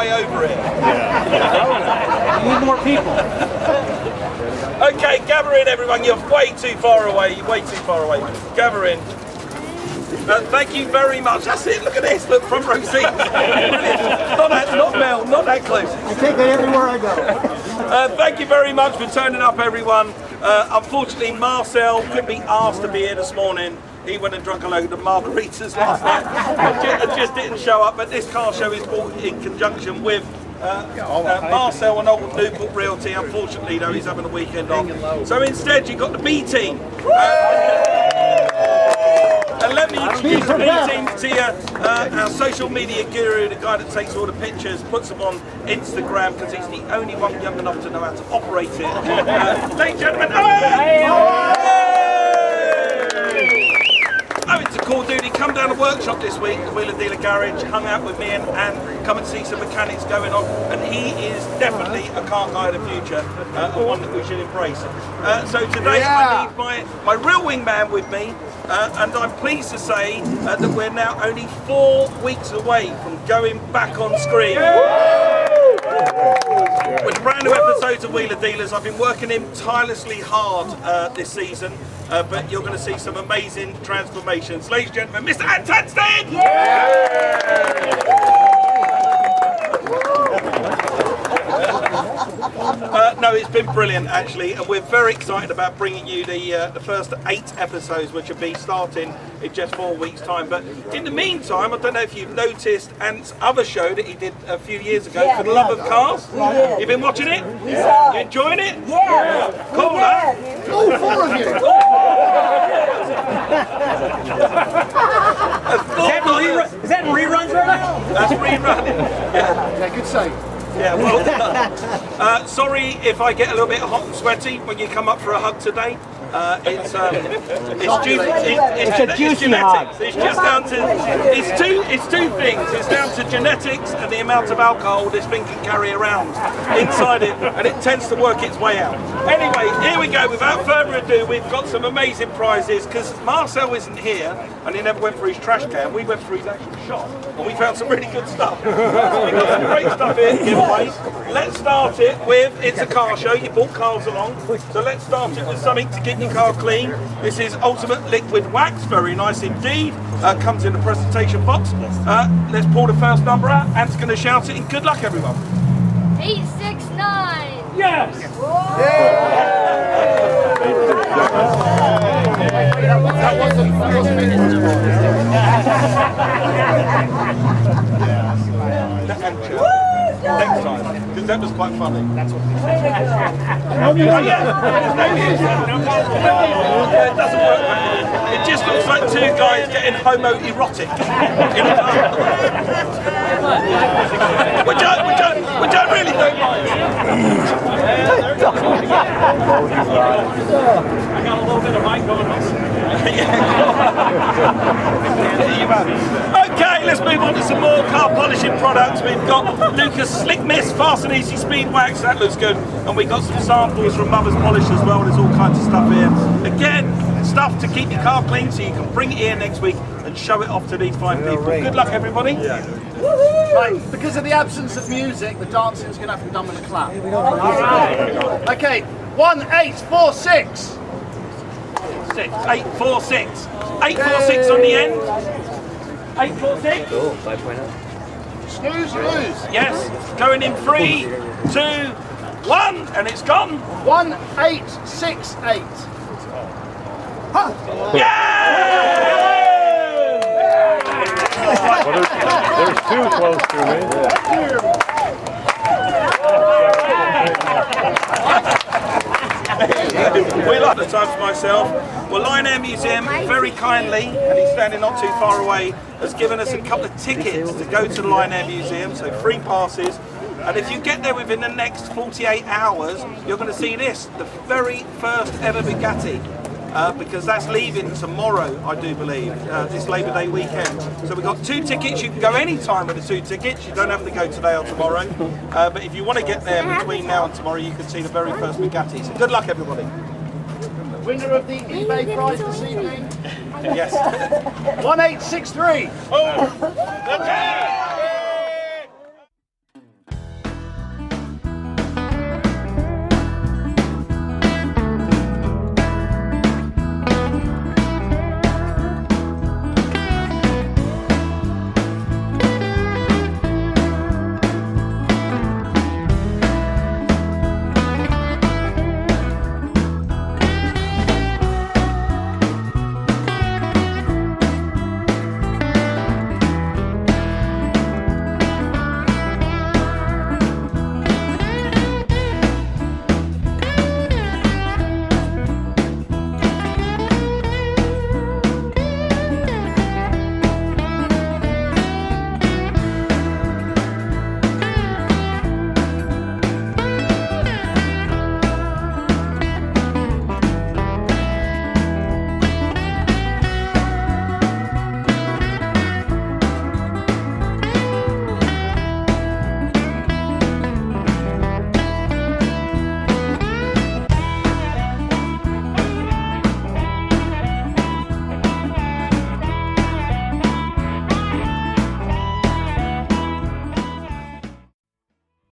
way over it. We need more people. Okay, gather in everyone, you're way too far away, gather in. Thank you very much, that's it, look at this, look, front row seats. not Mel, not that close. I take it everywhere I go. Thank you very much for turning up everyone. Unfortunately Marcel couldn't be asked to be here this morning. He went and drunk a load of margaritas last night and just didn't show up, but this car show is brought in conjunction with Marcel and Old Newport Realty. Unfortunately though, he's having a weekend off. So instead you got the B team. And let me introduce the B team to you, our social media guru, the guy that takes all the pictures, puts them on Instagram because he's the only one young enough to know how to operate it. Ladies and gentlemen, oh, it's a cool dude. He come down the workshop this week, the Wheeler Dealer Garage, hung out with me and come and see some mechanics going on. And he is definitely a car guy of the future, and one that we should embrace. So today I need my real wingman with me, and I'm pleased to say that we're now only 4 weeks away from going back on screen. With brand new episodes of Wheeler Dealers. I've been working him tirelessly hard this season, but you're going to see some amazing transformations. Ladies and gentlemen, Mr. Antonstead! No, it's been brilliant actually, and we're very excited about bringing you the first 8 episodes, which will be starting in just 4 weeks' time. But in the meantime, I don't know if you've noticed Ant's other show that he did a few years ago, For the Love of Cars. You've been watching it? You enjoying it? Yeah. Cool, huh? All 4 of you. Is that in reruns right now? That's rerunning. Yeah, good save. Yeah, well, sorry if I get a little bit hot and sweaty when you come up for a hug today. It's genetics. It's just down to it's two things. It's down to genetics and the amount of alcohol this thing can carry around inside it, and it tends to work its way out. Anyway, here we go. Without further ado, we've got some amazing prizes because Marcel isn't here and he never went for his trash can. We went for his actual shop and we found some really good stuff. So we've got some great stuff here to give away. Let's start it with, it's a car show. You brought cars along, so let's start it with something to get your car clean. This is Ultimate Liquid Wax, very nice indeed. Comes in a presentation box. Let's pull the first number out. Ant's going to shout it, and good luck everyone. 869. Yes! Next time, because that was quite funny. That's what it doesn't work. It just looks like 2 guys getting homoerotic. Which I really don't mind. I got a little bit of mic going on. Okay, let's move on to some more car polishing products. We've got Lucas Slick Mist Fast and Easy Speed Wax, that looks good. And we've got some samples from Mother's Polish as well. There's all kinds of stuff here. Again, stuff to keep your car clean so you can bring it here next week and show it off to these fine people. Good luck everybody. Right, because of the absence of music, the dancing's going to have to be done with a clap. Alright. Okay, 1846. 846. 846 on the end. 846. Cool, 5.0. Snooze, you lose. Yes, going in 3, 2, 1, and it's gone. 1868. Huh. Well, there's 2 close to me. We like the time for myself. Well, Lion Air Museum very kindly, and he's standing not too far away, has given us a couple of tickets to go to the Lion Air Museum, so free passes. And if you get there within the next 48 hours, you're going to see this, the very first ever Bugatti. Because that's leaving tomorrow, I do believe, this Labour Day weekend. So we've got 2 tickets. You can go any time with the 2 tickets. You don't have to go today or tomorrow. But if you want to get there between now and tomorrow, you can see the very first Bugatti. So good luck, everybody. Winner of the eBay prize this evening. Yes. 1863. Oh, okay.